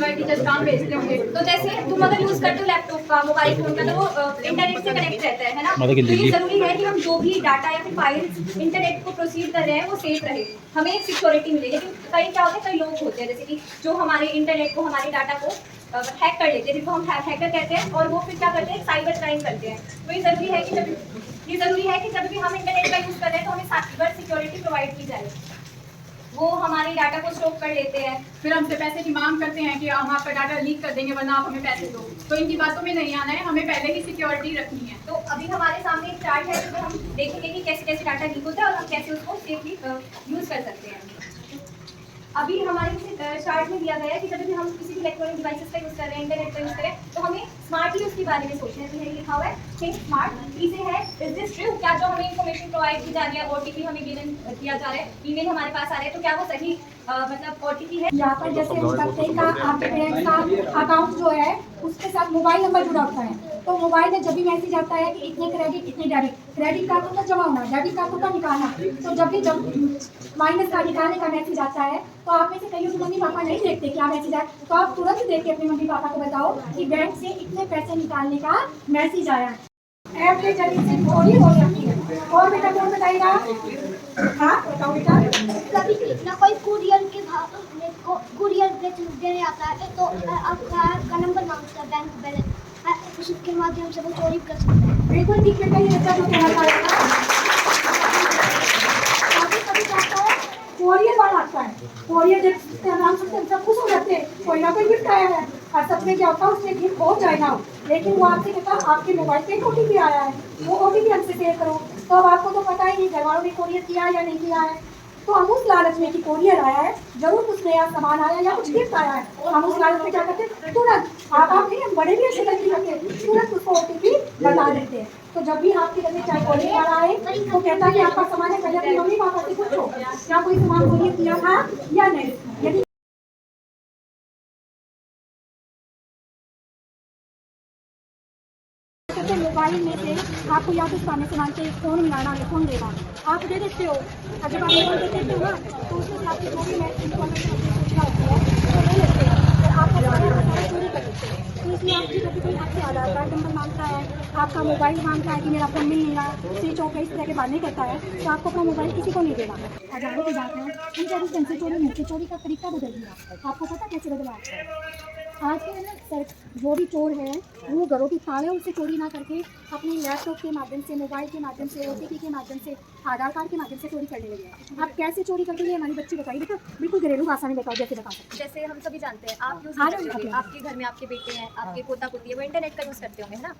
हमारे टीचर्स काम भेजते होंगे। तो जैसे तुम अगर यूज करते हो लैपटॉप का, मोबाइल फोन का, तो वो इंटरनेट से कनेक्ट रहता है ना। तो ये जरूरी है कि हम जो भी डाटा या फिर फाइल्स इंटरनेट को प्रोसीड कर रहे हैं वो सेफ रहे, हमें सिक्योरिटी मिले। लेकिन कई क्या होते हैं, कई लोग होते हैं जैसे कि जो हमारे इंटरनेट को, हमारे डाटा को हैक कर लेते हैं, जिनको हम हैकर कहते हैं, और वो फिर क्या करते हैं, साइबर क्राइम करते हैं। तो ये जरूरी है कि जब भी हम इंटरनेट का यूज कर रहे हैं तो हमें साइबर सिक्योरिटी प्रोवाइड की जाए। वो हमारे डाटा को स्टॉप कर लेते हैं, फिर हमसे पैसे की मांग करते हैं कि हम आपका डाटा लीक कर देंगे वरना आप हमें पैसे दो। तो इनकी बातों में नहीं आना है, हमें पहले ही सिक्योरिटी रखनी है। तो अभी हमारे सामने एक चार्ट है जिसमें हम देखेंगे कि कैसे कैसे डाटा लीक होता है और हम कैसे उसको सेफली यूज कर सकते हैं। अभी हमारे चार्ट में दिया गया है कि जब भी हम किसी भी इलेक्ट्रॉनिक डिवाइसेस का यूज कर रहे हैं, इंटरनेट का यूज करें, तो हमें स्मार्टली उसके बारे में सोचना है। तो यही लिखा हुआ है, थिंक स्मार्ट। ई से है इज दिस ट्रू, क्या जो हमें इन्फॉर्मेशन प्रोवाइड की जा रही है, ओटीपी हमें गिवन किया जा रहा है, ईमेल हमारे पास आ रहा है, तो क्या वो सही मतलब ओटीपी है। यहाँ पर जैसे हम करते हैं का आपके बैंक का अकाउंट जो है उसके साथ मोबाइल नंबर जुड़ा होता है। तो मोबाइल में जब भी मैसेज आता है कि इतने क्रेडिट इतने डेबिट, क्रेडिट कार्ड को जमा होना, डेबिट कार्ड को निकालना, तो जब माइनस का निकालने का मैसेज आता है तो आप में से कई मम्मी पापा नहीं देखते क्या मैसेज आया, तो आप तुरंत देख के अपने मम्मी पापा को बताओ कि बैंक से इतने पैसे निकालने का मैसेज आया है। ऐप के जरिए से चोरी हो जाती है। और बेटा कौन बताएगा? हाँ बताओ बेटा। कभी ना कोई कुरियर देने आता है तो आपका नंबर मांगता है बैंक बैलेंस, उसके माध्यम से वो चोरी कर सकते हैं। बिल्कुल ठीक बेटा, ये बच्चा जो कह रहा है कभी आता है कोरियर वाला आता है, कोरियर जब नाम सुनते हैं सब खुश हो जाते हैं, कोई ना कोई गिफ्ट आया है, और सच में क्या होता है उसमें गिफ्ट हो जाएगा, लेकिन वो आपसे कहता है आपके मोबाइल पे ओटीपी आया है, वो ओटीपी हमसे शेयर करो। तो अब आपको तो पता ही नहीं घर वालों ने कोरियर किया या नहीं किया है, तो हम उस लालच में कि कोरियर आया है, जरूर कुछ नया सामान आया या कुछ गिफ्ट आया है, हम उस लालच में क्या करते हैं तुरंत, आप नहीं, हम बड़े भी ऐसे गलती करते हैं, तुरंत उसको ओटीपी बता देते हैं। तो जब भी आपके घर में चाहे कोरियर वाला आए तो कहता है कि आपका सामान है, पहले अपनी मम्मी पापा से पूछो क्या कोई सामान कोरियर किया था या नहीं। यदि मोबाइल में से आपको या तो सामने से मांगते फोन मिलाना है, फोन देना, आप दे देते हो, और जब आप मोबाइल दे देते हो ना तो उसके साथ जो भी इन्फॉर्मेशन सूचना होती है तो ले लेते हैं और आपका सारा चोरी कर देते हैं। तो इसलिए आपकी कभी कोई आपसे आधार कार्ड नंबर मांगता है, आपका मोबाइल मांगता है कि मेरा फोन मिल नहीं रहा, स्विच ऑफ है, इस तरह के बात नहीं करता है, तो आपको अपना मोबाइल किसी को नहीं देना। हजारों की बात है, इन से चोरी नहीं, चोरी का तरीका बदल दिया। आपको पता कैसे बदला? आज के ना सर जो भी चोर है वो घरों की थावे उनसे चोरी ना करके अपने लैपटॉप के माध्यम से, मोबाइल के माध्यम से, ओटीपी के माध्यम से, आधार कार्ड के माध्यम से चोरी करने लगे हैं। आप कैसे चोरी करते हैं हमारी बच्ची बताइए बेटा, बिल्कुल घरेलू भाषा में बताओ, जैसे बता सकते। जैसे हम सभी जानते हैं, आप यूज करते हैं, आपके घर में आपके बेटे हैं, आपके पोता पोती है, वो इंटरनेट का यूज करते होंगे, है ना,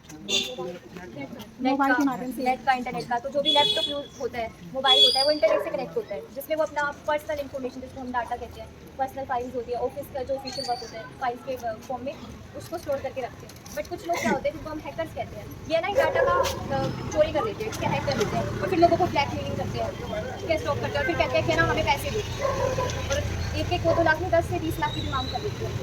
मोबाइल के माध्यम से, नेट का, इंटरनेट का। तो जो भी लैपटॉप यूज होता है, मोबाइल होता है, वो इंटरनेट से कनेक्ट होता है, जिसमें वो अपना पर्सनल इन्फॉर्मेशन, जिसको हम डाटा कहते हैं, पर्सनल फाइल्स होती है, ऑफिस का जो ऑफिशियल वर्क होता है, फाइल्स के फॉर्म में उसको स्टोर करके रखते हैं। बट कुछ लोग क्या होते हैं जिनको हम हैकर्स कहते हैं, ये ना डाटा का चोरी कर लेते हैं, इसके हैक कर लेते हैं और फिर लोगों को ब्लैकमेलिंग करते हैं, इसके स्टॉक करते हैं और फिर कहते हैं कि ना हमें पैसे दो, और एक 2 लाख में 10 से 20 लाख की भी मांग कर देते हैं।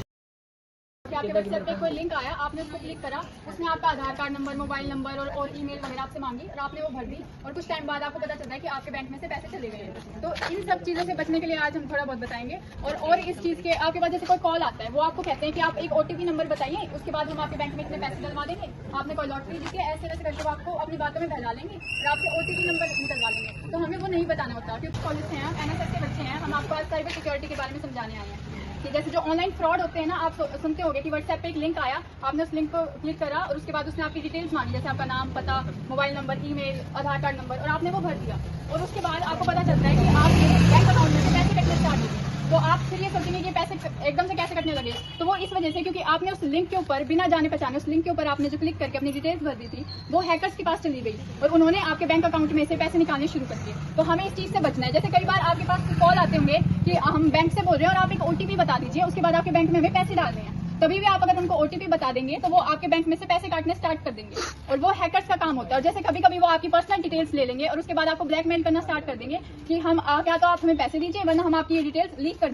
आपके व्हाट्सएप पे कोई लिंक आया, आपने उसको क्लिक करा, उसमें आपका आधार कार्ड नंबर, मोबाइल नंबर और ईमेल वगैरह आपसे मांगी और आपने वो भर दी, और कुछ टाइम बाद आपको पता चलता है कि आपके बैंक में से पैसे चले गए हैं। तो इन सब चीज़ों से बचने के लिए आज हम थोड़ा बहुत बताएंगे। और इस चीज़ के आपके पास जैसे कोई कॉल आता है, वो आपको कहते हैं कि आप एक ओटीपी नंबर बताइए, उसके बाद हम आपके बैंक में इतने पैसे डलवा देंगे, आपने कोई लॉटरी जीती है, ऐसे वैसे करके वो आपको अपनी बातों में बहला लेंगे और आपसे ओटीपी नंबर निकलवा लेंगे। तो हमें वो नहीं बताना होता, क्योंकि कॉलेज से हैं, NSS के बच्चे हैं, हम आपको आज साइबर सिक्योरिटी के बारे में समझाने आए हैं कि जैसे जो ऑनलाइन फ्रॉड होते हैं ना, आप सुनते होंगे कि व्हाट्सएप पे एक लिंक आया, आपने उस लिंक को क्लिक करा और उसके बाद उसने आपकी डिटेल्स मांगी, जैसे आपका नाम, पता, मोबाइल नंबर, ईमेल, आधार कार्ड नंबर, और आपने वो भर दिया और उसके बाद आपको पता चलता है कि आप बैंक अकाउंट में से पैसे कटने स्टार्ट हो गए। तो आप फिर ये सोचेंगे कि पैसे एकदम से कैसे कटने लगे, तो वो इस वजह से क्योंकि आपने उस लिंक के ऊपर बिना जाने पहचाने उस लिंक के ऊपर आपने जो क्लिक करके अपनी डिटेल्स भर दी थी, वो हैकर्स के पास चली गई और उन्होंने आपके बैंक अकाउंट में से पैसे निकालने शुरू कर दिए। तो हमें इस चीज़ से बचना है। जैसे कई बार आपके पास कॉल आते होंगे कि हम बैंक से बोल रहे हैं और आप एक ओटीपी बता दीजिए, उसके बाद आपके बैंक में हमें पैसे डालने हैं, तभी भी आप अगर उनको ओटीपी बता देंगे तो वो आपके बैंक में से पैसे काटने स्टार्ट कर देंगे, और वो हैकर्स का काम होता है। और जैसे कभी कभी वो आपकी पर्सनल डिटेल्स ले लेंगे और उसके बाद आपको ब्लैकमेल करना स्टार्ट कर देंगे कि हम क्या तो आप हमें पैसे दीजिए वरना हम आपकी ये डिटेल्स लीक कर